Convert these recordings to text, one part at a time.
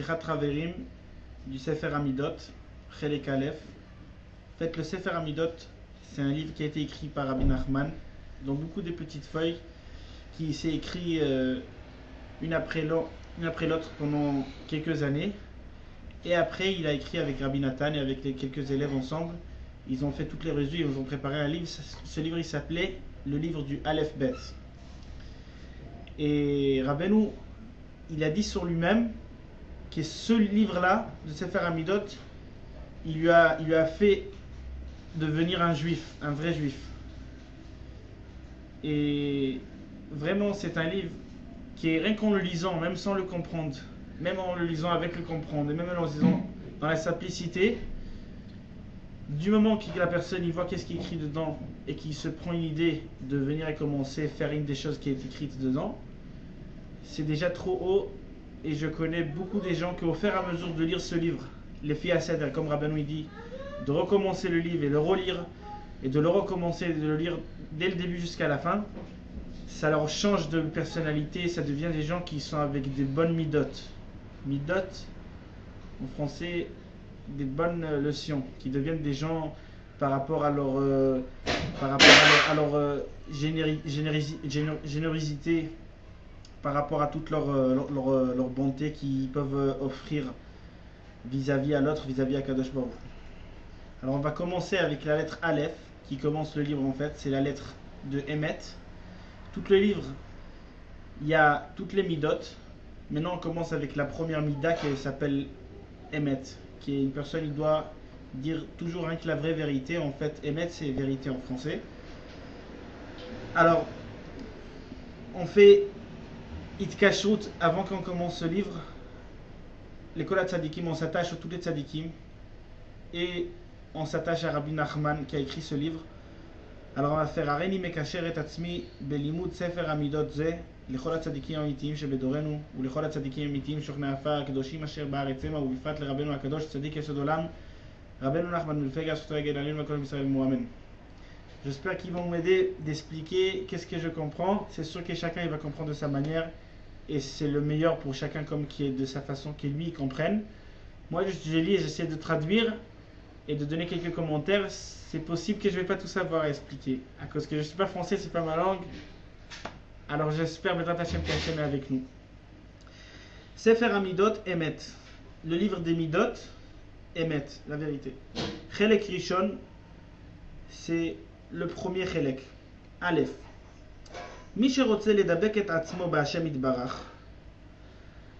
Sichat Traverim du Sefer Amidot, Chelek Aleph. En fait, le Sefer Amidot, c'est un livre qui a été écrit par Rabbi Nachman, dans beaucoup de petites feuilles, qui s'est écrit une après l'autre pendant quelques années. Et après, il a écrit avec Rabbi Nathan et avec les quelques élèves ensemble. Ils ont fait toutes les revues, ils ont préparé un livre. Ce livre, il s'appelait le livre du Aleph Bet. Et Rabbeinu, il a dit sur lui-même que ce livre-là, de Sefer Amidot, il lui a fait devenir un juif, un vrai juif. Et vraiment, c'est un livre qui est, rien qu'en le lisant, même sans le comprendre, même en le lisant avec le comprendre, et même en le lisant dans la simplicité, du moment que la personne y voit qu'est-ce qui est écrit dedans et qu'il se prend une idée de venir et commencer à faire une des choses qui est écrite dedans, c'est déjà trop haut. Et je connais beaucoup des gens qui, au fur et à mesure de lire ce livre, les filles à Seder, comme Rabbeinu dit, de recommencer le livre et le relire, et de le recommencer et de le lire dès le début jusqu'à la fin, ça leur change de personnalité, ça devient des gens qui sont avec des bonnes midotes. Midotes, en français, des bonnes leçons, qui deviennent des gens par rapport à leur, générosité, par rapport à toute leur bonté qu'ils peuvent offrir vis-à-vis à l'autre, vis-à-vis à Kadosh Baruch. Alors on va commencer avec la lettre Aleph, qui commence le livre en fait, c'est la lettre de Emet. Tout le livre, il y a toutes les midot. Maintenant on commence avec la première mida qui s'appelle Emet, qui est une personne, il doit dire toujours rien que la vraie vérité. En fait, Emet c'est vérité en français. Alors, on fait Itkashrut avant qu'on commence ce livre. Les Kolat Tzadikim, on s'attache à tous les Tzadikim et on s'attache à Rabbi Nachman qui a écrit ce livre. Alors on va faire Areni Mekasher et Atzmi Belimud Sefer Amidot Ze L'Cholat Tzadikim Amitim Shebedorenu ou L'Cholat Tzadikim Amitim Shochnei Afar Kedoshim Asher Ba'aretzema ou Bifrat LeRabbeinu HaKadosh Tzadik Yesod Olam Rabbeinu Nachman Milfega Shotay Gedalin Makom Yisrael Mohamed. J'espère qu'ils vont m'aider d'expliquer qu'est-ce que je comprends. C'est sûr que chacun il va comprendre de sa manière. Et c'est le meilleur pour chacun comme qui est de sa façon que lui il comprenne. Moi je lis et j'essaie de traduire et de donner quelques commentaires. C'est possible que je ne vais pas tout savoir à expliquer à cause que je ne suis pas français, c'est pas ma langue. Alors j'espère Bezrat Hashem qu'Hashem est avec nous. Sefer Amidot Emet, le livre des Midot Emet, la vérité. Chelek Rishon, c'est le premier Chelek, Aleph. מי שרוצה לדבק את עצמו בהשם יתברך,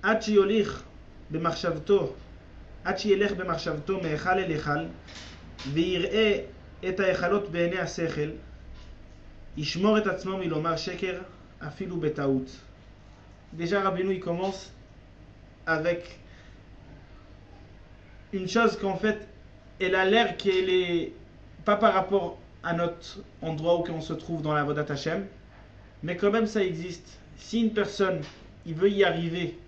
עד שילך במחשבתו מהיכל אל היכל, ויראה את ההיכלות בעיני השכל, ישמור את עצמו מלומר שקר אפילו בטעות. Déjà Rabbeinu il commence avec une chose qu'en fait elle a l'air qu'elle est pas par rapport à notre endroit où on se trouve dans la Avodat Hashem, mais quand même ça existe. Si une personne il veut y arriver,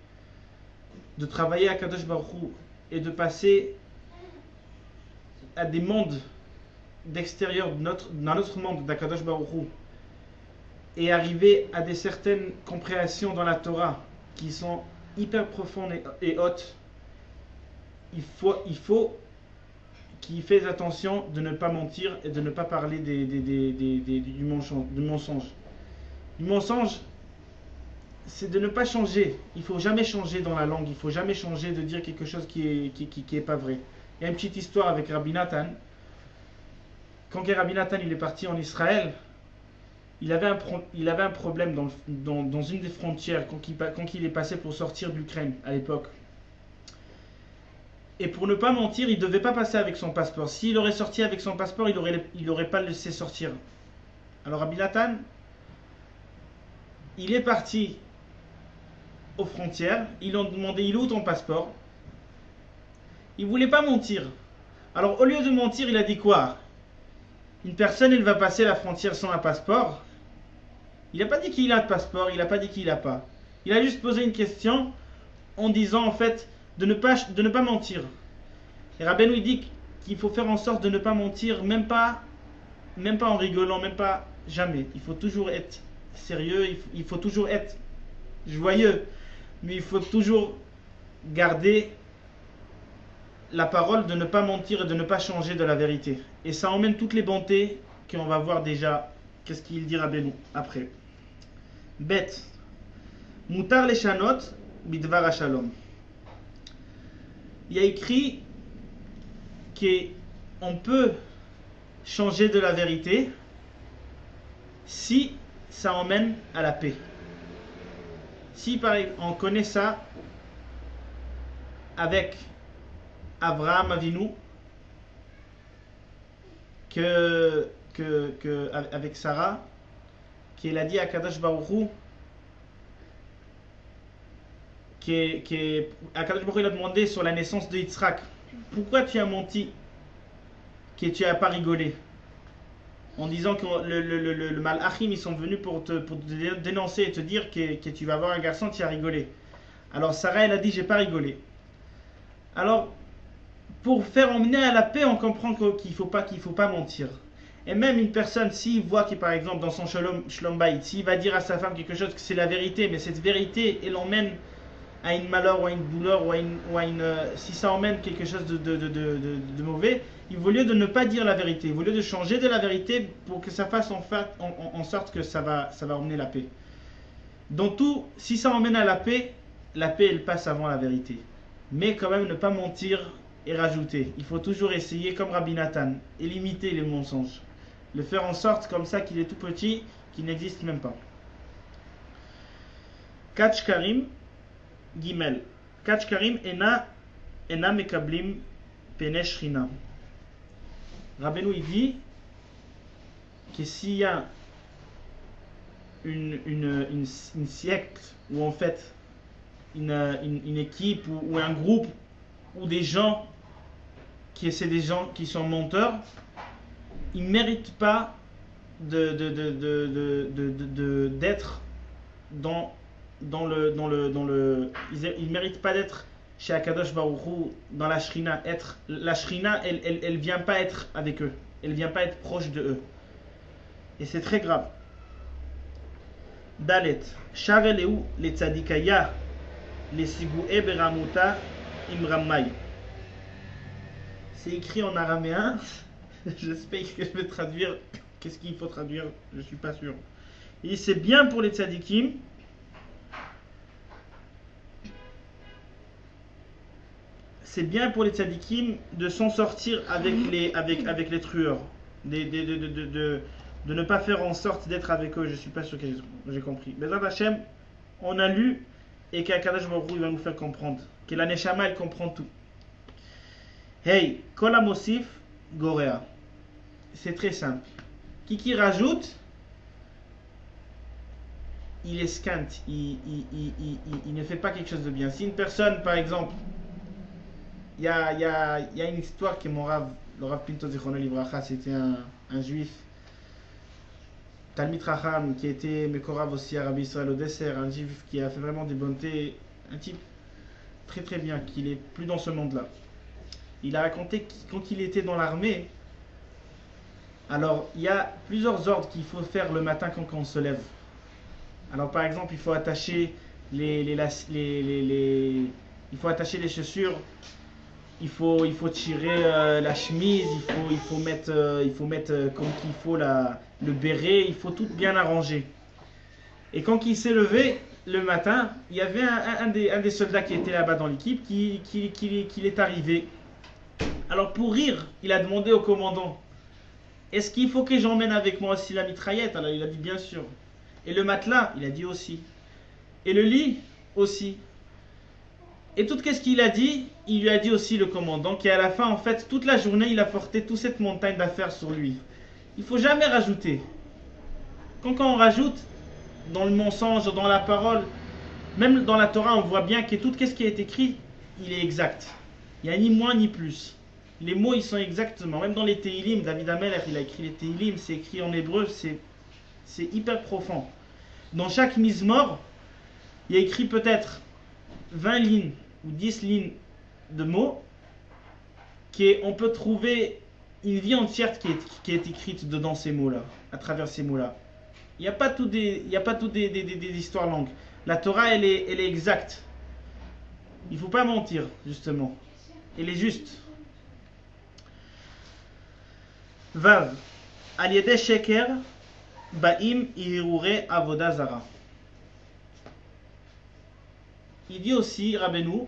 de travailler à Kadosh Baruch Hu et de passer à des mondes d'extérieur dans notre monde d'Akadosh Baruch Hu et arriver à des certaines compréhensions dans la Torah qui sont hyper profondes et hautes, il faut qu'il fasse attention de ne pas mentir et de ne pas parler du mensonge. Le mensonge, c'est de ne pas changer. Il ne faut jamais changer dans la langue. Il ne faut jamais changer de dire quelque chose qui est pas vrai. Il y a une petite histoire avec Rabbi Nathan. Quand Rabbi Nathan il est parti en Israël, il avait un problème dans une des frontières quand il est passé pour sortir d'Ukraine à l'époque. Et pour ne pas mentir, il ne devait pas passer avec son passeport. S'il aurait sorti avec son passeport, il n'aurait pas laissé sortir. Alors Rabbi Nathan, il est parti aux frontières, ils ont demandé il est où ton passeport? Il voulait pas mentir. Alors au lieu de mentir, il a dit quoi? Une personne elle va passer la frontière sans un passeport. Il n'a pas dit qu'il a de passeport, il n'a pas dit qu'il n'a pas. Il a juste posé une question en disant en fait de ne pas mentir. Et Rabbeinu il dit qu'il faut faire en sorte de ne pas mentir, même pas en rigolant, même pas jamais. Il faut toujours être sérieux, il faut toujours être joyeux, mais il faut toujours garder la parole, de ne pas mentir et de ne pas changer de la vérité. Et ça emmène toutes les bontés qu'on va voir déjà. Qu'est-ce qu'il dira Benou après. Bête. Moutar les chanot, bidvar shalom. Il y a écrit qu'on peut changer de la vérité si ça emmène à la paix. Si par exemple, on connaît ça avec Abraham Avinu, avec Sarah, qu'il a dit à Kadosh Baruch Hu, Kadosh Baruch Hu, il a demandé sur la naissance de Yitzhak, pourquoi tu as menti, que tu n'as pas rigolé, en disant que le Malachim ils sont venus pour te dénoncer et te dire que tu vas avoir un garçon, tu as rigolé. Alors Sarah elle a dit j'ai pas rigolé. Alors pour faire emmener à la paix, on comprend qu'il faut pas mentir. Et même une personne, s'il voit que par exemple dans son shalom bayit, s'il va dire à sa femme quelque chose que c'est la vérité, mais cette vérité elle emmène à une malheur ou à une douleur si ça emmène quelque chose de mauvais, il vaut mieux de ne pas dire la vérité, il vaut mieux de changer de la vérité pour que ça fasse en sorte que ça va emmener la paix. Dans tout, si ça emmène à la paix elle passe avant la vérité. Mais quand même ne pas mentir et rajouter. Il faut toujours essayer comme Rabbi Nathan et limiter les mensonges. Le faire en sorte comme ça qu'il est tout petit, qu'il n'existe même pas. Kach Karim Gimel. Kach Karim ena mekablim pene shrina. Rabbeinu il dit que s'il y a une secte ou en fait une équipe ou un groupe ou des gens c'est des gens qui sont menteurs, ils ne méritent pas d'être ils méritent pas d'être chez Akadosh Baruch Hu dans la Shrina. La Shrina elle vient pas être avec eux, elle vient pas être proche de eux, et c'est très grave. Dalet Shareleu le tzadikaya le sigoué beramuta imramay. C'est écrit en araméen. J'espère que je vais traduire. Qu'est-ce qu'il faut traduire? Je suis pas sûr. Et c'est bien pour les tzadikim de s'en sortir avec les trueurs, de ne pas faire en sorte d'être avec eux. Je suis pas sûr que j'ai compris. Bezrat Hashem, on a lu et qu'Akadosh Baruch Hu va nous faire comprendre que la Neshama elle comprend tout. Hey, Kol HaMosif Gorea. C'est très simple. Qui rajoute, il esquinte, il ne fait pas quelque chose de bien. Si une personne, par exemple, il y a une histoire que mon Rav, le Rav Pinto Zichrono Livracha, c'était un juif, Talmid Racham, qui était Mekorav aussi à Rabbi Israël au dessert, un juif qui a fait vraiment des bontés, un type très très bien, qu'il est plus dans ce monde-là. Il a raconté que quand il était dans l'armée, alors il y a plusieurs ordres qu'il faut faire le matin quand on se lève. Alors par exemple, il faut attacher il faut attacher les chaussures, il faut tirer la chemise, il faut mettre comme qu'il faut le béret, il faut tout bien arranger. Et quand il s'est levé le matin, il y avait un des soldats qui était là-bas dans l'équipe qui est arrivé. Alors pour rire, il a demandé au commandant, est-ce qu'il faut que j'emmène avec moi aussi la mitraillette? Alors il a dit bien sûr. Et le matelas? Il a dit aussi. Et le lit? Aussi. Et tout ce qu'il a dit, il lui a dit aussi le commandant, qu'à la fin en fait, toute la journée, il a porté toute cette montagne d'affaires sur lui. Il ne faut jamais rajouter. Quand on rajoute dans le mensonge, dans la parole, même dans la Torah, on voit bien que tout ce qui est écrit, il est exact. Il n'y a ni moins ni plus. Les mots, ils sont exactement. Même dans les Tehillim, David Ameler, il a écrit les Tehillim, c'est écrit en hébreu, c'est hyper profond. Dans chaque mizmor, il y a écrit peut-être 20 lignes ou 10 lignes de mots, qu'on peut trouver une vie entière qui est écrite dedans ces mots-là, à travers ces mots-là. Il n'y a pas tout des histoires longues. La Torah, elle est exacte. Il faut pas mentir, justement. Il est juste. Vav. Al yedeh sheker ba'im irure avoda zara. Il dit aussi, Rabbeinu,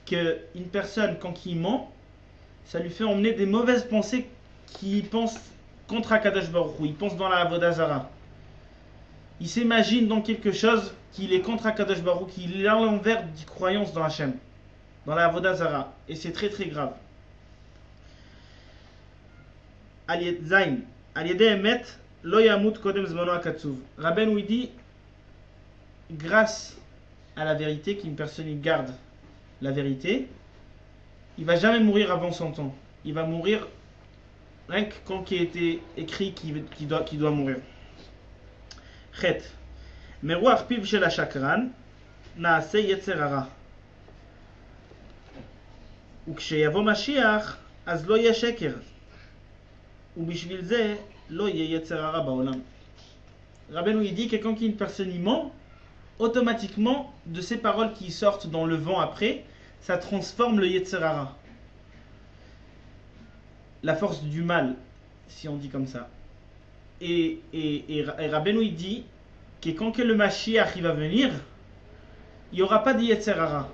qu'une personne, quand il ment, ça lui fait emmener des mauvaises pensées qui pensent contre Akadosh Baruch Hu. Il pense dans la avoda zara. Il s'imagine dans quelque chose qu'il est contre Akadosh Baruch Hu, qu'il est à l'envers des croyances dans Hachem, dans la avoda zara. Et c'est très très grave. Zain. Al-yedeh emet lo yamut kodem zmano akatsuv. Rabbeinu il dit, grâce à la vérité, qu'une personne il garde la vérité, il va jamais mourir avant son temps. Il va mourir rien que quand il a été écrit qu'il doit mourir. Chet. Meruach piv shel hashakran naase yetzer hara. וכשيבוא משיח, אז לא יהיה שקר. ובשביל זה לא יהיה יצר הרע בעולם. Rabbeinu il dit que quand une personne y ment, automatiquement, de ces paroles qui sortent dans le vent après, ça transforme le yetzer hara. La force du mal, si on dit comme ça. Et Rabbeinu il dit que quand que le Mashiach il va venir, il n'y aura pas de yetzer hara.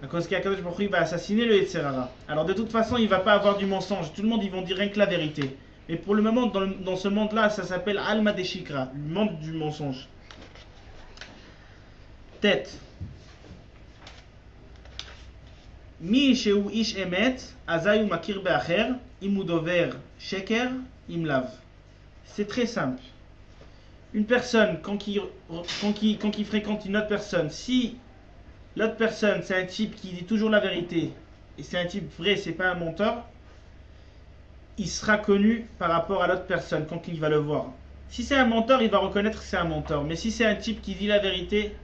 À cause qu'Akadosh Baruch Hu va assassiner le yetzer hara. Alors de toute façon, il ne va pas avoir du mensonge. Tout le monde, ils vont dire rien que la vérité. Mais pour le moment, dans ce monde-là, ça s'appelle Alma Deshikra, le monde du mensonge. Tête. Mi sheu ish emet, azayu makir be'acher, imudover sheker, imlav. C'est très simple. Une personne, quand il fréquente une autre personne, si l'autre personne, c'est un type qui dit toujours la vérité, et c'est un type vrai, c'est pas un menteur, il sera connu par rapport à l'autre personne quand il va le voir. Si c'est un menteur, il va reconnaître que c'est un menteur. Mais si c'est un type qui dit la vérité,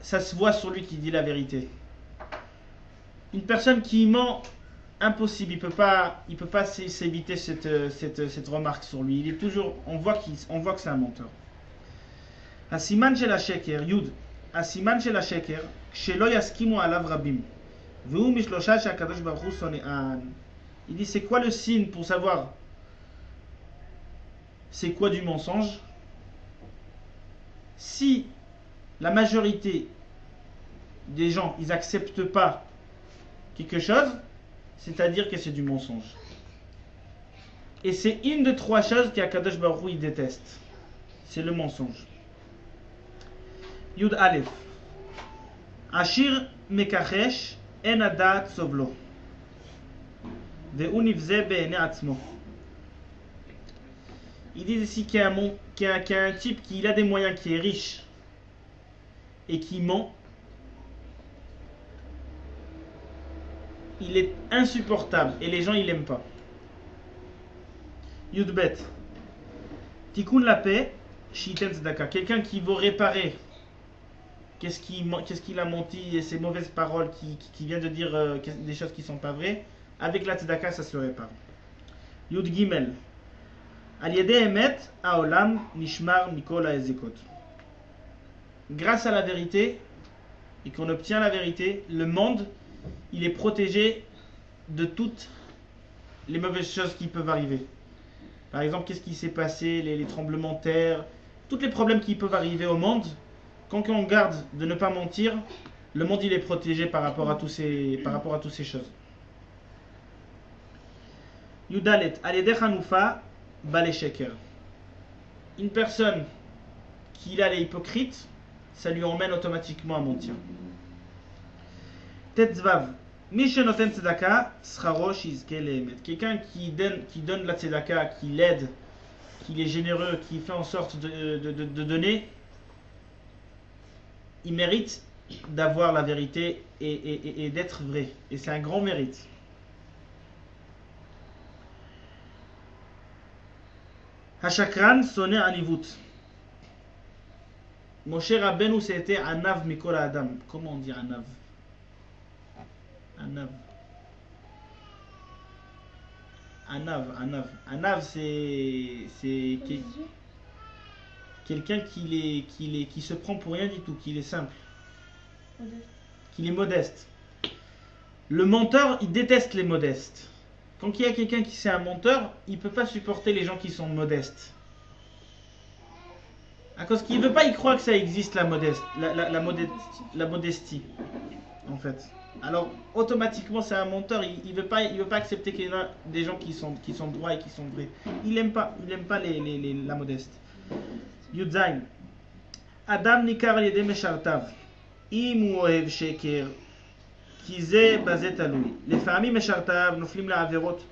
ça se voit sur lui qui dit la vérité. Une personne qui ment, impossible, il peut pas s'éviter cette remarque sur lui. Il est toujours, on voit que c'est un menteur. Asiman shel hasheker, Yud. הסימן של השקר, כשלא יסכימו עליו רבים, והוא משלושה שהקדוש ברוך הוא שונאן. Il dit c'est quoi le signe pour savoir c'est quoi du mensonge? Si la majorité des gens ils acceptent pas quelque chose, c'est-à-dire que c'est du mensonge. Et c'est une de trois choses qu'Akadosh Baruch Hu il déteste. C'est le mensonge. Yud Aleph. Ashir mekachesh en adat sovlo. Ve'u nivze be'ene atzmo. Ils disent ici qu'il y a un type qui a des moyens, qui est riche et qui ment. Il est insupportable et les gens ils l'aiment pas. Yud Bet. Tikkun la paix, shiten tzedaka. Quelqu'un qui veut réparer qu'est-ce qu'il a menti et ses mauvaises paroles qui vient de dire des choses qui ne sont pas vraies, avec la tzedaka ça se répare. Yud Gimel. Al yedeh emet haolam nishmar mikol haezekot. Grâce à la vérité et qu'on obtient la vérité, le monde il est protégé de toutes les mauvaises choses qui peuvent arriver. Par exemple, qu'est-ce qui s'est passé, les tremblements de terre, tous les problèmes qui peuvent arriver au monde. Quand on garde de ne pas mentir, le monde il est protégé par rapport à toutes ces choses. Yudalet, aledeh hanufa bale sheker. Une personne qui a les hypocrites, ça lui emmène automatiquement à mentir. Tetzvav, mishenoten tzedaka, scharo shizke leemet. Quelqu'un qui donne la tzedaka, qui l'aide, qui est généreux, qui fait en sorte de donner, il mérite d'avoir la vérité et d'être vrai. Et c'est un grand mérite. Hashakran sonne anivut. Moshe Rabbeinu c'était anav mikol adam. Comment on dit anav? Anav c'est quelqu'un qui se prend pour rien du tout, qui est simple. Qu'il est modeste. Le menteur, il déteste les modestes. Quand il y a quelqu'un qui c'est un menteur, il ne peut pas supporter les gens qui sont modestes. À cause qu'il ne veut pas y croire que ça existe la modestie, en fait. Alors, automatiquement, c'est un menteur. Il veut pas accepter qu'il y a des gens qui sont droits et qui sont vrais. Il n'aime pas la modeste. Yudzain. Adam nikar yedem meshartav. Im hu ohev sheker. כי זה בזה תלוי. לפעמים משרתיו נופלים לעבירות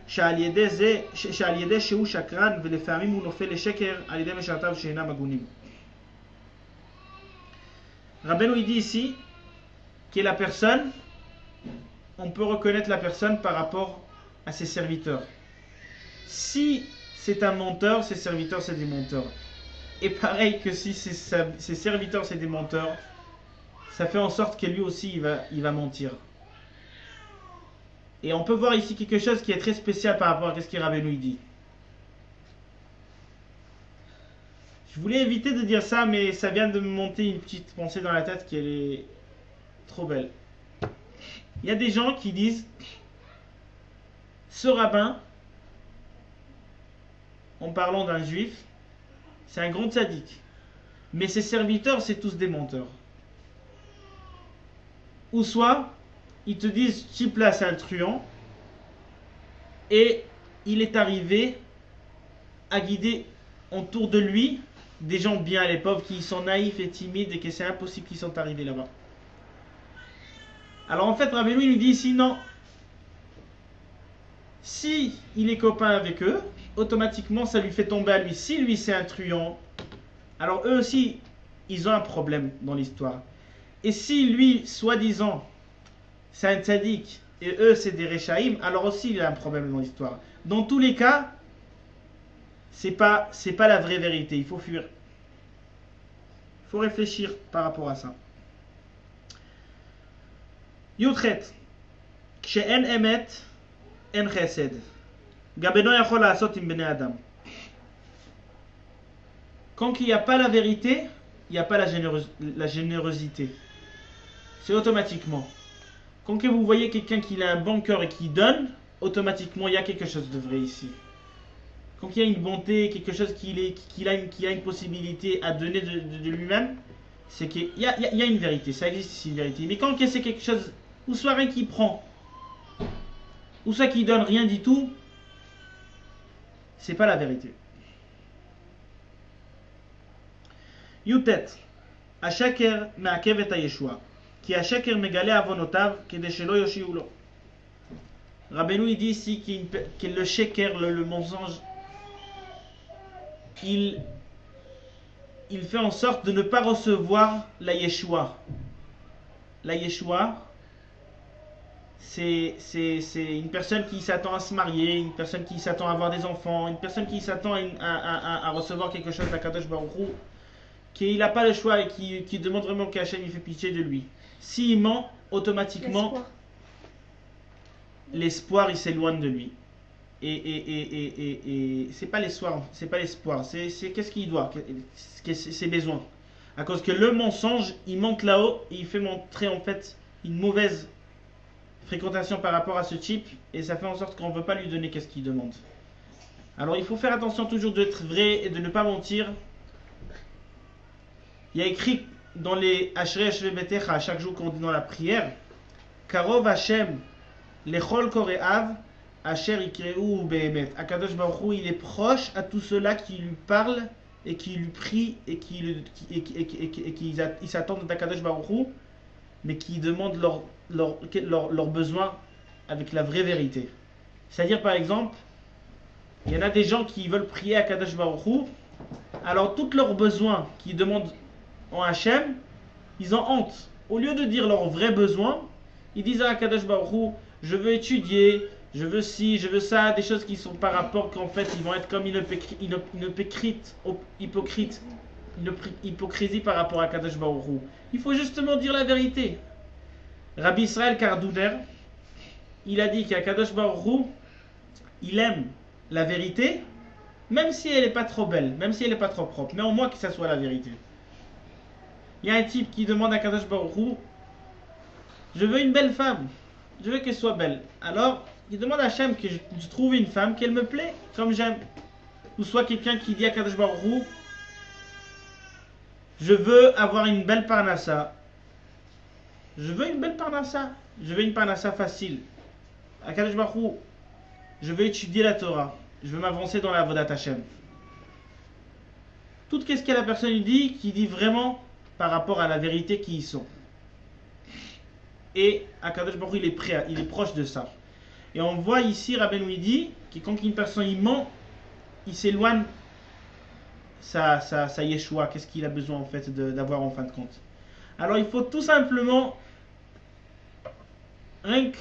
שעל ידי שהוא שקרן, ולפעמים הוא נופל לשקר על ידי משרתיו שאינם הגונים. Rabbeinu il dit ici que la personne, on peut reconnaître la personne par rapport à ses serviteurs. Si c'est un menteur, ses serviteurs c'est des menteurs. Et pareil que si ses serviteurs c'est des menteurs, ça fait en sorte que lui aussi il va mentir. Et on peut voir ici quelque chose qui est très spécial par rapport à ce que Rabbeinu dit. Je voulais éviter de dire ça, mais ça vient de me monter une petite pensée dans la tête qui est trop belle. Il y a des gens qui disent, ce rabbin, en parlant d'un juif, c'est un grand tzaddik, mais ses serviteurs c'est tous des menteurs. Ou soit, ils te disent, type là c'est un truand, et il est arrivé à guider autour de lui des gens bien, les pauvres qui sont naïfs et timides et que c'est impossible qu'ils sont arrivés là-bas. Alors en fait, Rabbeinu nous dit ici, non. Si il est copain avec eux, automatiquement ça lui fait tomber à lui. Si lui c'est un truand, alors eux aussi, ils ont un problème dans l'histoire. Et si lui, soi-disant, c'est un tzaddik, et eux c'est des rechaïm, alors aussi il a un problème dans l'histoire. Dans tous les cas, c'est pas la vraie vérité, il faut fuir. Il faut réfléchir par rapport à ça. Yutret, כשאין אמת, אין חסד. גם אינו יכול לעשות עם בני אדם. Quand il n'y a pas la vérité, il n'y a pas la générosité. C'est automatiquement. Quand vous voyez quelqu'un qui a un bon cœur et qui donne, automatiquement il y a quelque chose de vrai ici. Quand il y a une bonté, quelque chose qui a une possibilité à donner de lui-même, c'est qu'il y a une vérité, ça existe ici une vérité. Mais quand c'est quelque chose, ou soit rien qui prend, ou soit qui donne rien du tout, c'est pas la vérité. Yutet, השקר מעכב את הישועה. כי השקר מגלה עוונותיו כדי שלא יושיעו לו. Rabbeinu dit ici que le sheker, le mensonge, il fait en sorte de ne pas recevoir la Yeshua. La Yeshua, c'est une personne qui s'attend à se marier, une personne qui s'attend à avoir des enfants, une personne qui s'attend à recevoir quelque chose d'Akadosh Baruch Hu, qu'il n'a pas le choix et qui demande vraiment qu'Hachem il fait pitié de lui. S'il ment, automatiquement, l'espoir il s'éloigne de lui. Et c'est pas l'espoir, c'est qu'est-ce qu'il doit, ses besoins. À cause que le mensonge, il monte là-haut et il fait montrer en fait une mauvaise fréquentation par rapport à ce type et ça fait en sorte qu'on ne veut pas lui donner qu'est-ce qu'il demande. Alors il faut faire attention toujours d'être vrai et de ne pas mentir. Il y a écrit dans les Ashrei Ashve Betecha, à chaque jour qu'on dit dans la prière, Karov Hashem lechol kore'av asher ikreu be'emet. Akadosh Baruch Hu, il est proche à tous ceux-là qui lui parlent et qui lui prient et qui s'attendent d'Akadosh Baruch Hu, mais qui demandent leurs besoins avec la vraie vérité. C'est-à-dire par exemple, il y en a des gens qui veulent prier à Akadosh Baruch Hu, alors tous leurs besoins qu'ils demandent en Hachem, ils ont honte. Au lieu de dire leurs vrais besoins, ils disent à Akadosh Baruch Hu, je veux étudier, je veux ci, je veux ça, des choses qui sont par rapport qu'en fait ils vont être comme une hypocrisie par rapport à Akadosh Baruch Hu. Il faut justement dire la vérité. Rabbi Israël Kardouner, il a dit qu'Akadosh Baruch Hu, il aime la vérité, même si elle n'est pas trop belle, même si elle n'est pas trop propre, mais au moins que ça soit la vérité. Il y a un type qui demande à Kadosh Baruch Hu, je veux une belle femme, je veux qu'elle soit belle. Alors, il demande à Hachem que je trouve une femme qu'elle me plaît, comme j'aime. Ou soit quelqu'un qui dit à Kadosh Baruch Hu, je veux avoir une belle parnassa. Je veux une belle parnassa. Je veux une parnassa facile. À Kadosh Baruch Hu, je veux étudier la Torah. Je veux m'avancer dans la Vodat Hashem. Tout ce que la personne dit, qui dit vraiment par rapport à la vérité qui y sont. Et Akadosh Baruch Hu, il est prêt, il est proche de ça. Et on voit ici, Rabbeinu dit, que quand une personne il ment, il s'éloigne sa Yeshua. Qu'est-ce qu'il a besoin en fait d'avoir en fin de compte. Alors il faut tout simplement rien que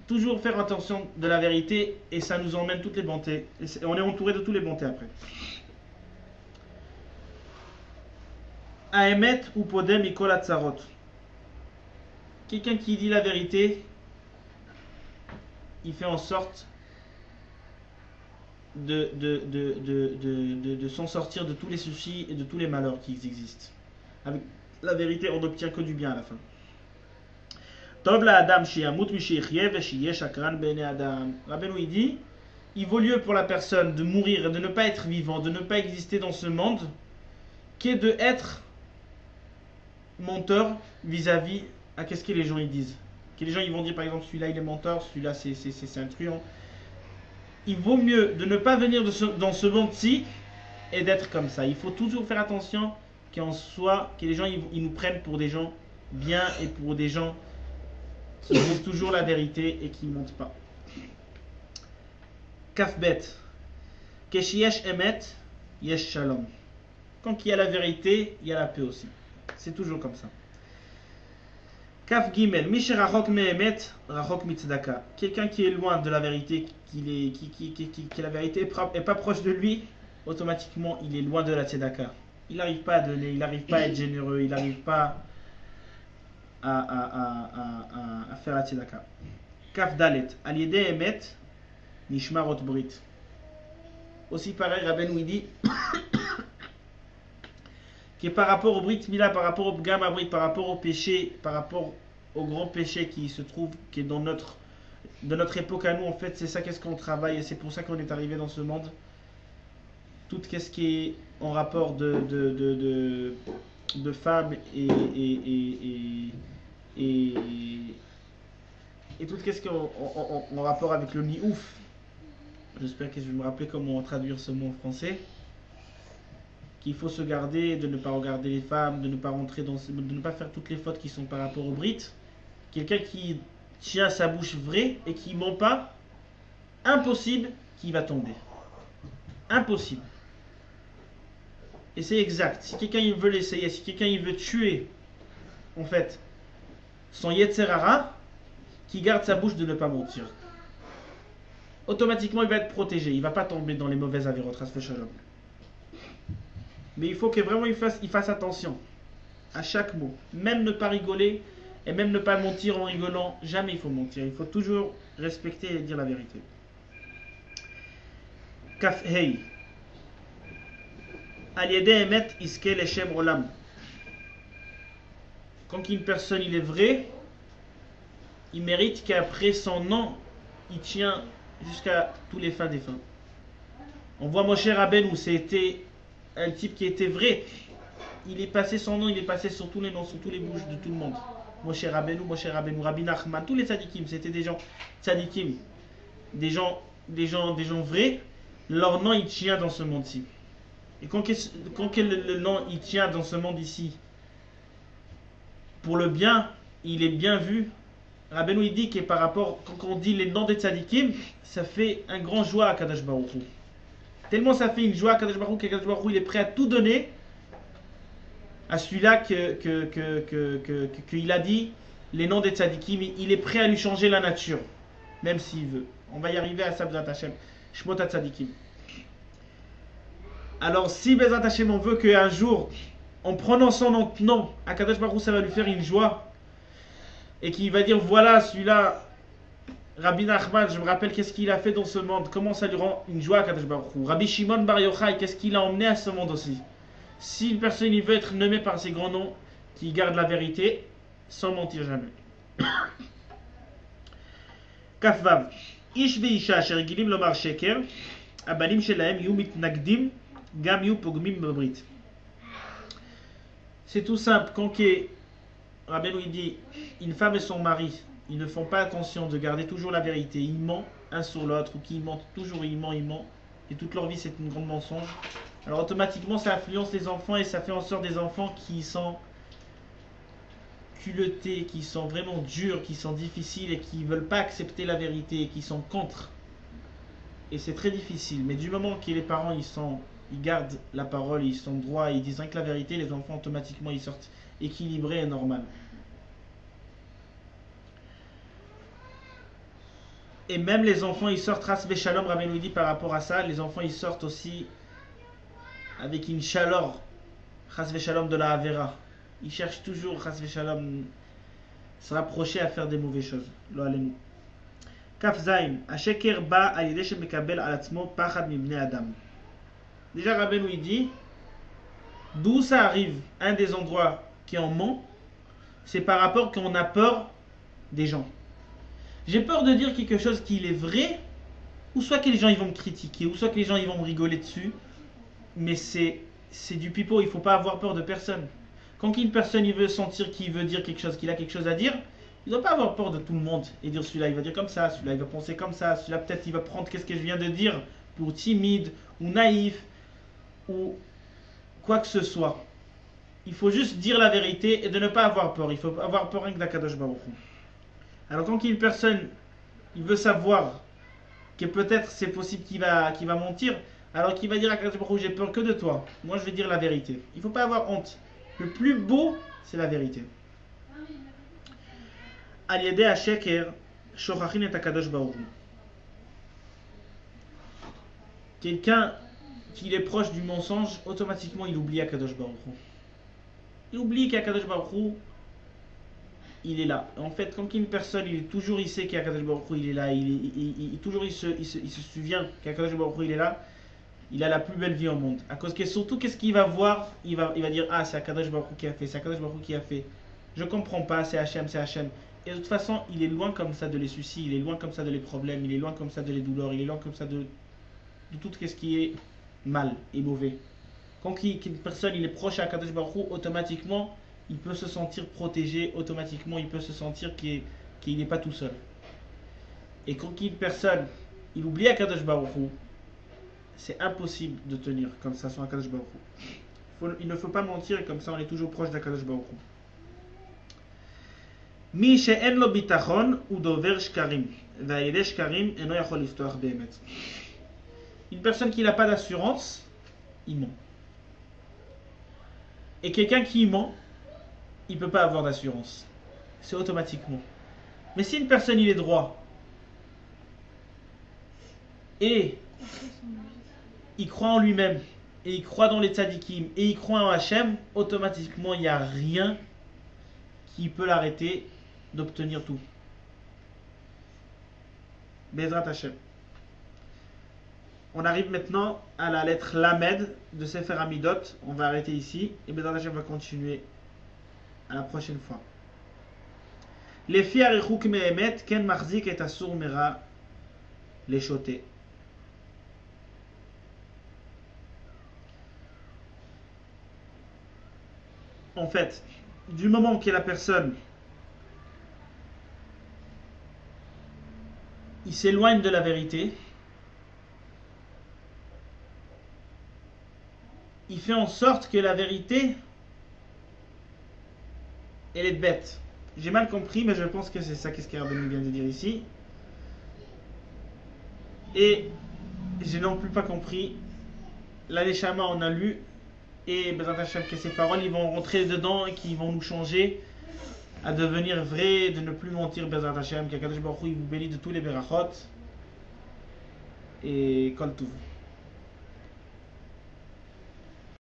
toujours faire attention de la vérité, et ça nous emmène toutes les bontés. Et on est entouré de toutes les bontés après. Aemet ou podem ikol hatzarot. Quelqu'un qui dit la vérité, il fait en sorte de s'en sortir de tous les soucis et de tous les malheurs qui existent. Avec la vérité, on n'obtient que du bien à la fin. Tov la adam sheyamut misheychye veshiyeh shakran b'nei adam. Rabbeinu il dit, il vaut mieux pour la personne de mourir et de ne pas être vivant, de ne pas exister dans ce monde, qu'est de être menteur vis-à-vis à qu'est-ce que les gens ils disent. Que les gens ils vont dire par exemple celui-là il est menteur, celui-là c'est un truand. Il vaut mieux de ne pas venir dans ce monde-ci et d'être comme ça. Il faut toujours faire attention qu'en soit, que les gens ils nous prennent pour des gens bien et pour des gens qui disent toujours la vérité et qui ne mentent pas. Kafbet. Keshiyesh emet, yesh shalom. Quand il y a la vérité, il y a la paix aussi. C'est toujours comme ça. Kaf Gimel, Mishe Rachok Mehemet, Rachok Mitzdaka. Quelqu'un qui est loin de la vérité, que la vérité est pas proche de lui, automatiquement il est loin de la tzedaka. Il n'arrive pas à donner, il n'arrive pas à être généreux, il n'arrive pas à faire la tzedaka. Kaf Dalet, Aliede Emet, Nishmarot Brit. Aussi pareil, Rabbeinu dit que par rapport au Brit Mila, par rapport au Bgam Abrit, par rapport au péché, par rapport au grand péché qui se trouve, qui est dans notre époque à nous, en fait, c'est ça qu'est-ce qu'on travaille et c'est pour ça qu'on est arrivé dans ce monde. Tout qu'est-ce qui est en rapport de femmes et tout qu'est-ce qui est en rapport avec le niouf. J'espère que je vais me rappeler comment traduire ce mot en français. Qu'il faut se garder, de ne pas regarder les femmes, de ne pas rentrer de ne pas faire toutes les fautes qui sont par rapport au Brit. Quelqu'un qui tient sa bouche vraie et qui ment pas, impossible qu'il va tomber. Impossible. Et c'est exact. Si quelqu'un il veut l'essayer, si quelqu'un il veut tuer, en fait, son Yetzer Hara, qui garde sa bouche de ne pas mentir. Automatiquement il va être protégé, il va pas tomber dans les mauvaises avérotes, Rasfe Shalom. Mais il faut que vraiment il fasse attention à chaque mot. Même ne pas rigoler et même ne pas mentir en rigolant. Jamais il faut mentir. Il faut toujours respecter et dire la vérité. Kaf Hei. Aliede emet iske leshem olam. Quand une personne il est vrai, il mérite qu'après son nom, il tient jusqu'à tous les fins des fins. On voit Moshe Rabbeinu, c'était un type qui était vrai. Il est passé son nom, il est passé sur tous les noms, sur tous les bouches de tout le monde. Moshe Rabbeinu, Rabbi Nachman, tous les tzadikim, c'était des gens tzadikim, des gens vrais. Leur nom il tient dans ce monde-ci. Et quand le nom il tient dans ce monde ici, pour le bien, il est bien vu. Rabbeinu il dit que par rapport, quand on dit les noms des tzadikim, ça fait un grand joie à Kadosh Baruch Hu. Tellement ça fait une joie à Kadosh Baruch Hu, qu'Kadosh Baruch Hu il est prêt à tout donner à celui-là qu'il a dit les noms des tzadikim, il est prêt à lui changer la nature, même s'il veut. On va y arriver à ça, Bezrat Hashem. Shmot tzadikim. Alors si Bezrat Hashem on veut qu'un jour, en prenant son nom, à Kadosh Baruch Hu ça va lui faire une joie, et qu'il va dire voilà celui-là, Rabbi Nachman, je me rappelle qu'est-ce qu'il a fait dans ce monde, comment ça lui rend une joie à Kadosh Baruch Hu. Rabbi Shimon Bar Yochai, qu'est-ce qu'il a emmené à ce monde aussi. Si une personne il veut être nommé par ses grands noms, qui gardent la vérité sans mentir jamais. Kafvav. Ish veisha asher gilim lomar sheker, abalim shelahem yu mitnagdim, gam yu pogmim bebrit. C'est tout simple. Quand Rabbeinu il dit, une femme et son mari, ils ne font pas attention de garder toujours la vérité. Ils mentent un sur l'autre, ou qu'ils mentent toujours, ils mentent. Et toute leur vie, c'est une grande mensonge. Alors automatiquement, ça influence les enfants et ça fait en sorte des enfants qui sont culottés, qui sont vraiment durs, qui sont difficiles et qui ne veulent pas accepter la vérité, et qui sont contre. Et c'est très difficile. Mais du moment que les parents, ils gardent la parole, ils sont droits, ils disent rien que la vérité, les enfants automatiquement, ils sortent équilibrés et normal. Et même les enfants, ils sortent ras shalom, Rabbeinu dit par rapport à ça, les enfants, ils sortent aussi avec une chaleur, ras shalom, de la Avera. Ils cherchent toujours, ras shalom, se rapprocher à faire des mauvaises choses. Lo alenu. Kaf zayin, asheker ba alideh shemekabel al atzmo pachad mibnei adam. Déjà, Rabbeinu il dit, d'où ça arrive, un des endroits qui en ment, c'est par rapport qu'on a peur des gens. J'ai peur de dire quelque chose qui est vrai, ou soit que les gens ils vont me critiquer, ou soit que les gens ils vont me rigoler dessus, mais c'est du pipeau, il ne faut pas avoir peur de personne. Quand une personne il veut sentir qu'il veut dire quelque chose, qu'il a quelque chose à dire, il ne doit pas avoir peur de tout le monde et dire celui-là il va dire comme ça, celui-là il va penser comme ça, celui-là peut-être il va prendre qu'est-ce que je viens de dire pour timide ou naïf ou quoi que ce soit. Il faut juste dire la vérité et de ne pas avoir peur. Il faut avoir peur rien que d'Akadosh Baruch Hu. Alors quand une personne il veut savoir que peut-être c'est possible qu'il va mentir, alors qu'il va dire à Akadosh Baruch Hu, j'ai peur que de toi. Moi je vais dire la vérité. Il ne faut pas avoir honte. Le plus beau c'est la vérité. Al yedei hasheker shochachin et Akadosh Baruch Hu. Quelqu'un qui est proche du mensonge, automatiquement il oublie Akadosh Baruch Hu. Il oublie qu'Akadosh Baruch Hu il est là. En fait, quand une personne, il sait qu'Akadosh Baruch Hu il est là, il se souvient qu'Akadosh Baruch Hu il est là, il a la plus belle vie au monde. À cause que surtout, qu'est-ce qu'il va voir, il va dire, ah c'est Akadosh Baruch Hu qui a fait, c'est Akadosh Baruch Hu qui a fait. Je comprends pas, c'est Hachem, c'est Hachem. Et de toute façon, il est loin comme ça de les soucis, il est loin comme ça de les problèmes, il est loin comme ça de les douleurs, il est loin comme ça de tout ce qui est mal et mauvais. Quand une personne il est proche à Akadosh Baruch Hu, automatiquement, il peut se sentir protégé, automatiquement, il peut se sentir qu'il n'est pas tout seul. Et quand une personne, il oublie Akadosh Baruch Hu, c'est impossible de tenir comme ça sans Akadosh Baruch Hu. Il ne faut pas mentir, et comme ça on est toujours proche d'Akadosh Baruch Hu. Mi she'en lo bitachon u dover shkarim, ve'ayedeh shkarim eno yachol liftoach be'emet. Une personne qui n'a pas d'assurance, il ment. Et quelqu'un qui ment, il ne peut pas avoir d'assurance. C'est automatiquement. Mais si une personne il est droit et il croit en lui-même et il croit dans les tzadikim et il croit en Hachem, automatiquement il n'y a rien qui peut l'arrêter d'obtenir tout. Bezrat Hachem. On arrive maintenant à la lettre Lamed de Sefer Amidot. On va arrêter ici et Bezrat Hachem va continuer à la prochaine fois. Les fiers et chouk mehemet ken marzik et asur mera les choter. En fait, du moment que la personne il s'éloigne de la vérité, il fait en sorte que la vérité elle est bête. J'ai mal compris, mais je pense que c'est ça qu'est-ce qu'Arabenu vient de dire ici. Et j'ai non plus pas compris. Là, les Shama, on a lu. Et Bezrat Hashem, que ces paroles, ils vont rentrer dedans et qui vont nous changer à devenir vrais, de ne plus mentir. Bezrat Hashem, qu'Akadosh Baruch Hu, il vous bénit de tous les berachot. Et Kol Tuv.